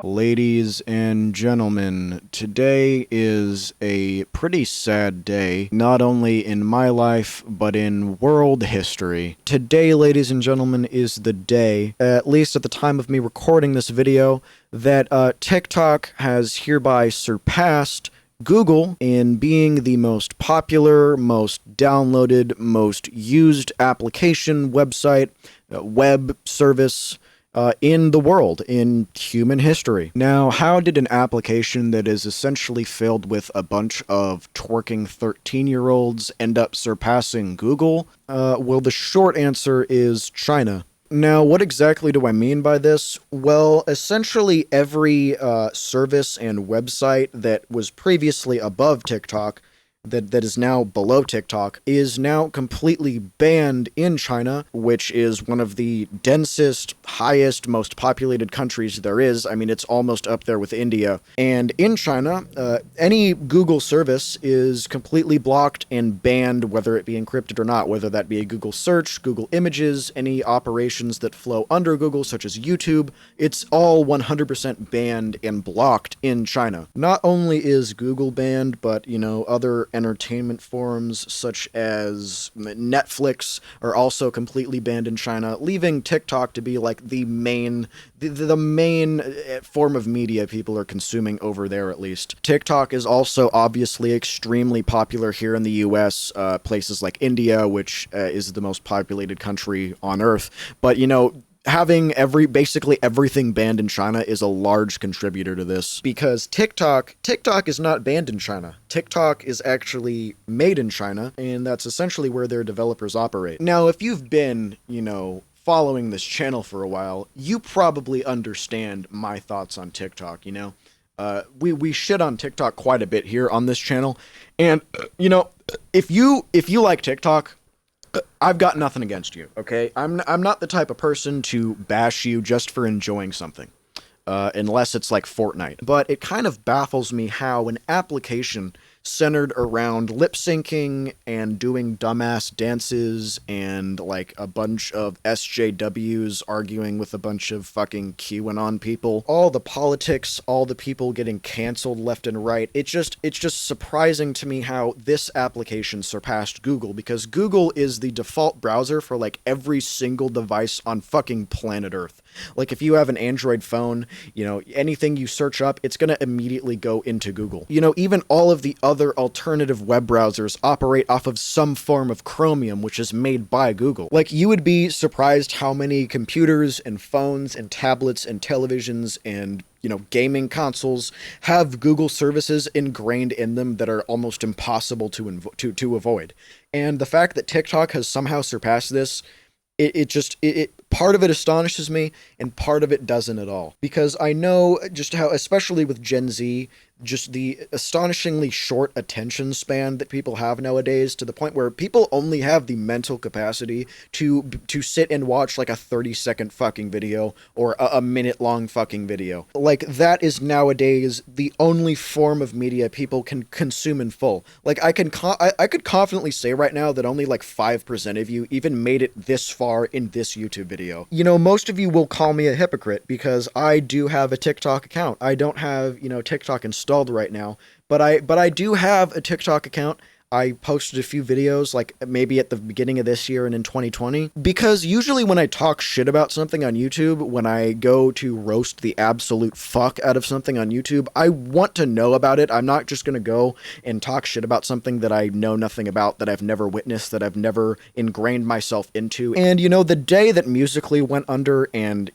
Ladies and gentlemen, today is a pretty sad day, not only in my life, but in world history. Today, ladies and gentlemen, is the day, at least at the time of me recording this video, that TikTok has hereby surpassed Google in being the most popular, most downloaded, most used application, website, web service, in the world, in human history. Now, how did an application that is essentially filled with a bunch of twerking 13-year-olds end up surpassing Google? Well, the short answer is China. Now, what exactly do I mean by this? Well, essentially every service and website that was previously above TikTok that is now below TikTok is now completely banned in China, which is one of the densest, highest, most populated countries there is. I mean, it's almost up there with India. And in China, any Google service is completely blocked and banned, whether it be encrypted or not, whether that be a Google search, Google Images, any operations that flow under Google, such as YouTube. It's all 100% banned and blocked in China. Not only is Google banned, but, other entertainment forums such as Netflix are also completely banned in China, leaving TikTok to be like the main form of media people are consuming over there, at least. TikTok is also obviously extremely popular here in the US, places like India, which is the most populated country on Earth. But, having basically everything banned in China is a large contributor to this, because TikTok is not banned in China. TikTok is actually made in China, and that's essentially where their developers operate. Now, if you've been, following this channel for a while, you probably understand my thoughts on TikTok, we shit on TikTok quite a bit here on this channel, and, if you like TikTok, I've got nothing against you, okay? I'm not the type of person to bash you just for enjoying something, unless it's like Fortnite. But it kind of baffles me how an application centered around lip syncing and doing dumbass dances and like a bunch of SJWs arguing with a bunch of fucking QAnon people, all the politics, all the people getting canceled left and right. It's just surprising to me how this application surpassed Google, because Google is the default browser for like every single device on fucking planet Earth. Like if you have an Android phone, anything you search up, it's gonna immediately go into Google. Even all of the other alternative web browsers operate off of some form of Chromium, which is made by Google. Like, you would be surprised how many computers and phones and tablets and televisions and gaming consoles have Google services ingrained in them that are almost impossible to avoid. And the fact that TikTok has somehow surpassed this, it part of it astonishes me and part of it doesn't at all, because I know just how, especially with Gen Z, just the astonishingly short attention span that people have nowadays, to the point where people only have the mental capacity to sit and watch like a 30-second fucking video or a minute-long fucking video. Like, that is nowadays the only form of media people can consume in full. Like, I could confidently say right now that only like 5% of you even made it this far in this YouTube video. Most of you will call me a hypocrite because I do have a TikTok account. I don't have, TikTok installed right now, but I do have a TikTok account. I posted a few videos, like maybe at the beginning of this year and in 2020, because usually when I talk shit about something on YouTube, when I go to roast the absolute fuck out of something on YouTube, I want to know about it. I'm not just going to go and talk shit about something that I know nothing about, that I've never witnessed, that I've never ingrained myself into. And, the day that Musical.ly went under and,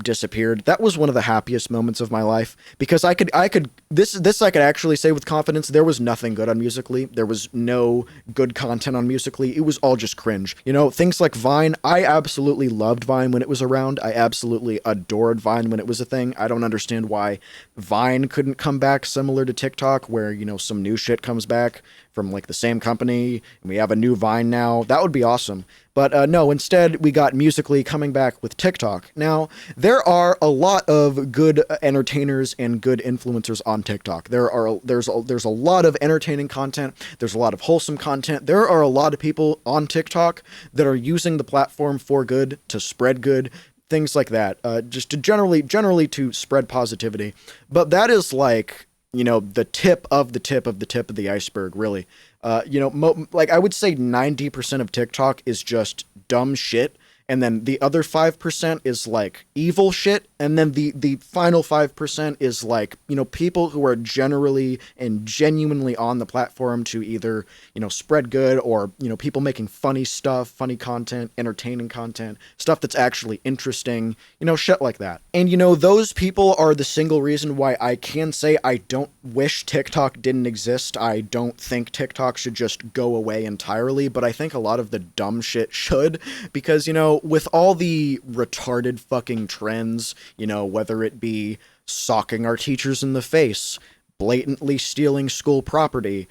disappeared, that was one of the happiest moments of my life, because I could actually say with confidence, there was nothing good on Musical.ly. There was no good content on Musical.ly. It was all just cringe. Things like Vine, I absolutely loved Vine when it was around. I absolutely adored Vine when it was a thing. I don't understand why Vine couldn't come back similar to TikTok, where, some new shit comes back from like the same company, and we have a new Vine now. That would be awesome. But no, instead we got Musical.ly coming back with TikTok. Now, there are a lot of good entertainers and good influencers on TikTok. There's a lot of entertaining content. There's a lot of wholesome content. There are a lot of people on TikTok that are using the platform for good, to spread good, things like that. Just to generally to spread positivity. But that is like, the tip of the tip of the tip of the iceberg, really. Like I would say 90% of TikTok is just dumb shit, and then the other 5% is like evil shit, and then the final 5% is like, people who are generally and genuinely on the platform to either, spread good, or, people making funny stuff, funny content, entertaining content, stuff that's actually interesting, shit like that. And, those people are the single reason why I can say I don't wish TikTok didn't exist. I don't think TikTok should just go away entirely, but I think a lot of the dumb shit should, because, with all the retarded fucking trends, whether it be socking our teachers in the face, blatantly stealing school property,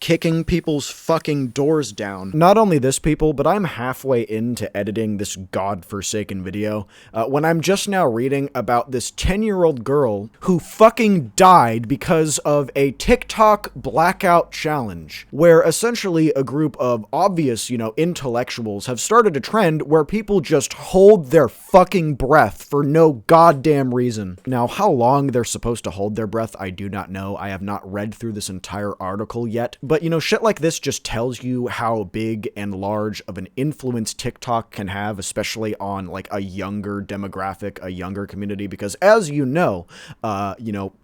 kicking people's fucking doors down. Not only this, people, but I'm halfway into editing this godforsaken video when I'm just now reading about this 10-year-old girl who fucking died because of a TikTok blackout challenge, where essentially a group of obvious, intellectuals have started a trend where people just hold their fucking breath for no goddamn reason. Now, how long they're supposed to hold their breath, I do not know. I have not read through this entire article yet. But, shit like this just tells you how big and large of an influence TikTok can have, especially on, like, a younger demographic, a younger community, because as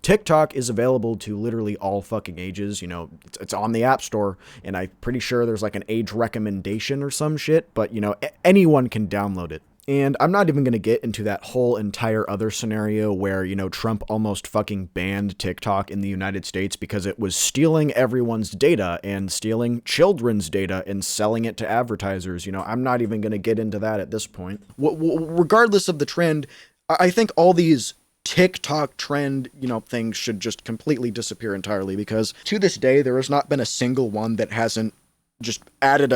TikTok is available to literally all fucking ages. It's on the App Store, and I'm pretty sure there's, like, an age recommendation or some shit, but, anyone can download it. And I'm not even going to get into that whole entire other scenario where, Trump almost fucking banned TikTok in the United States because it was stealing everyone's data and stealing children's data and selling it to advertisers. I'm not even going to get into that at this point. Regardless of the trend, I think all these TikTok trend, things should just completely disappear entirely, because to this day, there has not been a single one that hasn't just added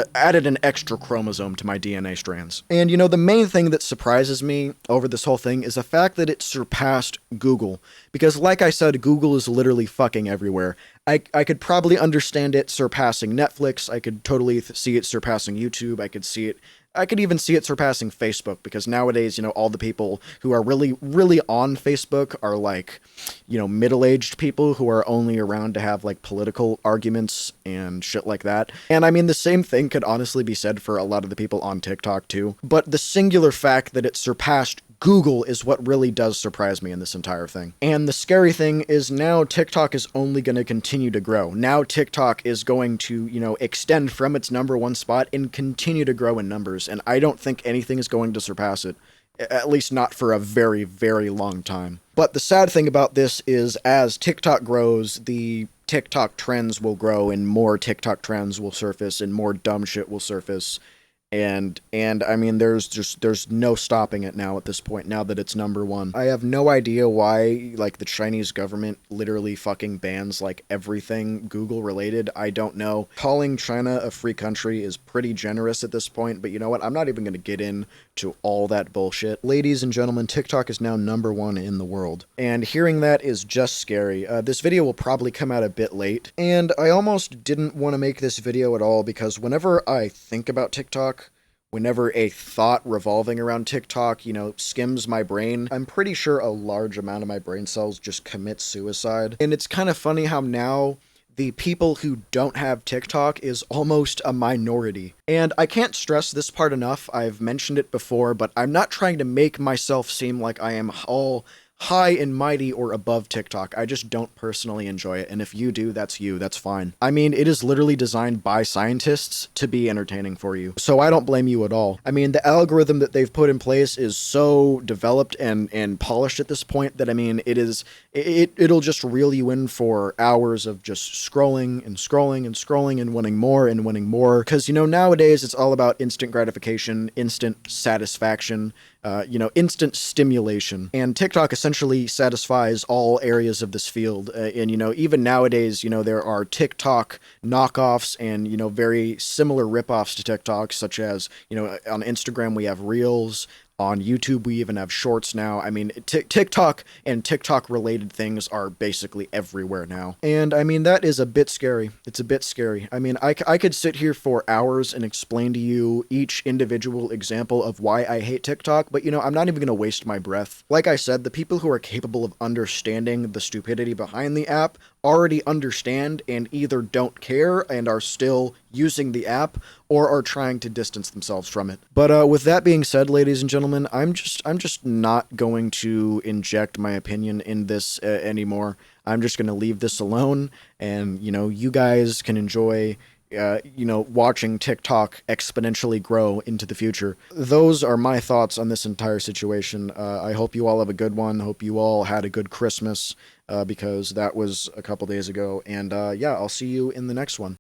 an extra chromosome to my DNA strands. And, the main thing that surprises me over this whole thing is the fact that it surpassed Google. Because, like I said, Google is literally fucking everywhere. I could probably understand it surpassing Netflix. I could totally see it surpassing YouTube. I could even see it surpassing Facebook, because nowadays, all the people who are really, really on Facebook are like, middle-aged people who are only around to have like political arguments and shit like that. And I mean, the same thing could honestly be said for a lot of the people on TikTok too. But the singular fact that it surpassed Google is what really does surprise me in this entire thing. And the scary thing is now TikTok is only going to continue to grow. Now TikTok is going to, extend from its #1 spot and continue to grow in numbers. And I don't think anything is going to surpass it. At least not for a very, very long time. But the sad thing about this is, as TikTok grows, the TikTok trends will grow, and more TikTok trends will surface, and more dumb shit will surface. And I mean, there's no stopping it now at this point, now that it's #1. I have no idea why, like, the Chinese government literally fucking bans, like, everything Google related. I don't know. Calling China a free country is pretty generous at this point, but you know what? I'm not even going to get into all that bullshit. Ladies and gentlemen, TikTok is now #1 in the world. And hearing that is just scary. This video will probably come out a bit late, and I almost didn't want to make this video at all, because whenever I think about TikTok, whenever a thought revolving around TikTok, skims my brain, I'm pretty sure a large amount of my brain cells just commit suicide. And it's kind of funny how now the people who don't have TikTok is almost a minority. And I can't stress this part enough. I've mentioned it before, but I'm not trying to make myself seem like I am all high and mighty or above TikTok. I just don't personally enjoy it, and if you do, that's you, that's fine. I mean, it is literally designed by scientists to be entertaining for you, so I don't blame you at all. I mean, the algorithm that they've put in place is so developed and polished at this point that, I mean, it'll just reel you in for hours of just scrolling and scrolling and scrolling and wanting more and wanting more, because, nowadays it's all about instant gratification, instant satisfaction, instant stimulation. And TikTok essentially satisfies all areas of this field. And, even nowadays, there are TikTok knockoffs and, very similar ripoffs to TikTok, such as, on Instagram we have Reels. On YouTube, we even have shorts now. I mean, TikTok and TikTok related things are basically everywhere now. And I mean, that is a bit scary. It's a bit scary. I mean, I could sit here for hours and explain to you each individual example of why I hate TikTok, but I'm not even going to waste my breath. Like I said, the people who are capable of understanding the stupidity behind the app already understand and either don't care and are still using the app or are trying to distance themselves from it. But with that being said, ladies and gentlemen, I'm just not going to inject my opinion in this anymore. I'm just going to leave this alone, and you guys can enjoy watching TikTok exponentially grow into the future. Those are my thoughts on this entire situation. I hope you all have a good one. Hope you all had a good Christmas, because that was a couple days ago. And yeah, I'll see you in the next one.